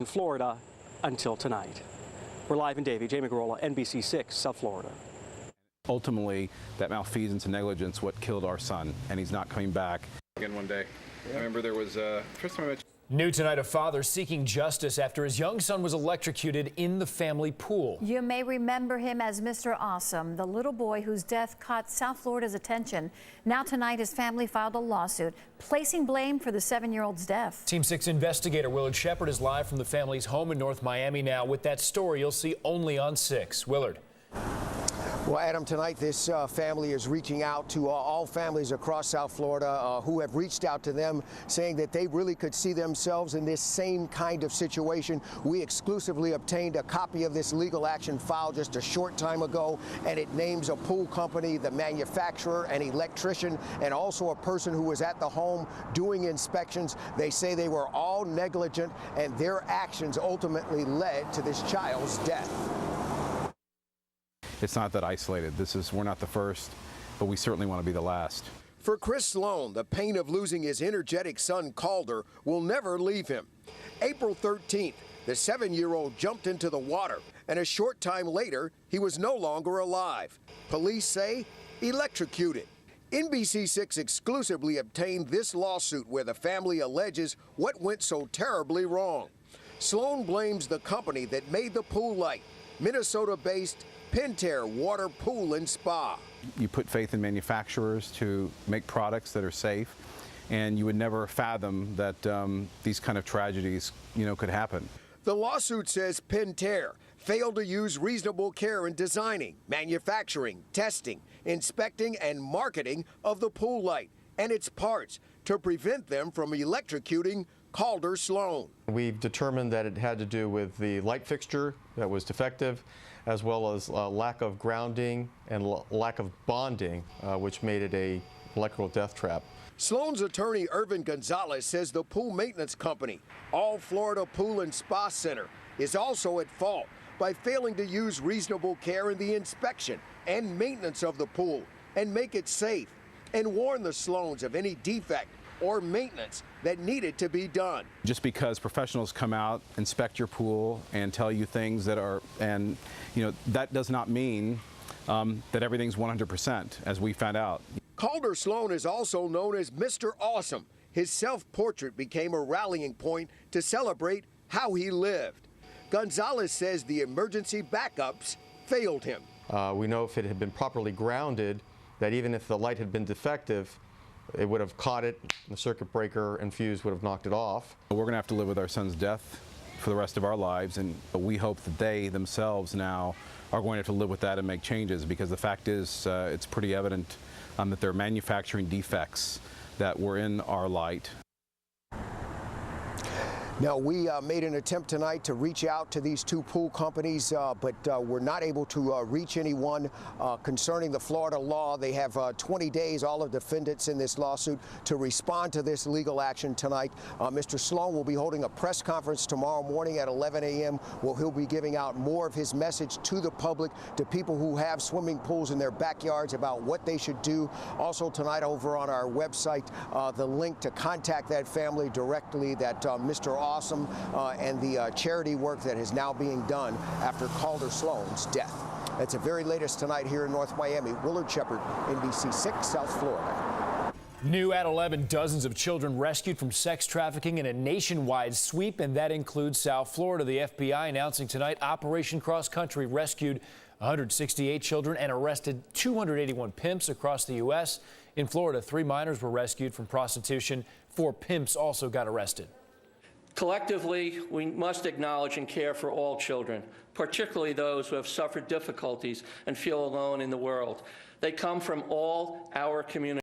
in Florida until tonight. We're live in Davie. Jamie Garola, NBC 6, South Florida. Ultimately, that malfeasance and negligence what killed our son, and he's not coming back. Again one day. I remember there was first time I met. New tonight, a father seeking justice after his young son was electrocuted in the family pool. You may remember him as Mr. Awesome, the little boy whose death caught South Florida's attention. Now tonight, his family filed a lawsuit placing blame for the 7-year-old's death. Team 6 investigator Willard Shepard is live from the family's home in North Miami now with that story you'll see only on 6. Willard. Well, Adam, tonight this family is reaching out to all families across South Florida who have reached out to them saying that they really could see themselves in this same kind of situation. We exclusively obtained a copy of this legal action filed just a short time ago, and it names a pool company, the manufacturer, an electrician, and also a person who was at the home doing inspections. They say they were all negligent, and their actions ultimately led to this child's death. It's not that isolated. We're not the first, but we certainly want to be the last. For Chris Sloan, the pain of losing his energetic son Calder will never leave him. April 13th, the 7-year-old jumped into the water, and a short time later, he was no longer alive. Police say electrocuted. NBC 6 exclusively obtained this lawsuit where the family alleges what went so terribly wrong. Sloan blames the company that made the pool light, Minnesota-based Pentair Water Pool and Spa. You put faith in manufacturers to make products that are safe, and you would never fathom that these kind of tragedies, could happen. The lawsuit says Pentair failed to use reasonable care in designing, manufacturing, testing, inspecting, and marketing of the pool light and its parts to prevent them from electrocuting Calder Sloan. We've determined that it had to do with the light fixture that was defective, as well as lack of grounding and lack of bonding, which made it a electrical death trap. Sloan's attorney, Irvin Gonzalez, says the pool maintenance company, All Florida Pool and Spa Center, is also at fault by failing to use reasonable care in the inspection and maintenance of the pool and make it safe, and warn the Sloans of any defect or maintenance that needed to be done. Just because professionals come out, inspect your pool, and tell you things that are, that does not mean that everything's 100%, as we found out. Calder Sloan is also known as Mr. Awesome. His self-portrait became a rallying point to celebrate how he lived. Gonzalez says the emergency backups failed him. We know if it had been properly grounded, that even if the light had been defective, it would have caught it, the circuit breaker and fuse would have knocked it off. We're going to have to live with our son's death for the rest of our lives, and we hope that they themselves now are going to have to live with that and make changes, because the fact is it's pretty evident that there are manufacturing defects that were in our light. Now, we made an attempt tonight to reach out to these two pool companies, but we're not able to reach anyone concerning the Florida law. They have 20 days, all of the defendants in this lawsuit, to respond to this legal action tonight. Mr. Sloan will be holding a press conference tomorrow morning at 11 a.m. where he'll be giving out more of his message to the public, to people who have swimming pools in their backyards, about what they should do. Also tonight over on our website, the link to contact that family directly, that Mr. Awesome and the charity work that is now being done after Calder Sloan's death. That's the very latest tonight here in North Miami. Willard Shepard, NBC 6, South Florida. New at 11, dozens of children rescued from sex trafficking in a nationwide sweep, and that includes South Florida. The FBI announcing tonight Operation Cross Country rescued 168 children and arrested 281 pimps across the U.S. In Florida, 3 minors were rescued from prostitution. 4 pimps also got arrested. Collectively, we must acknowledge and care for all children, particularly those who have suffered difficulties and feel alone in the world. They come from all our communities.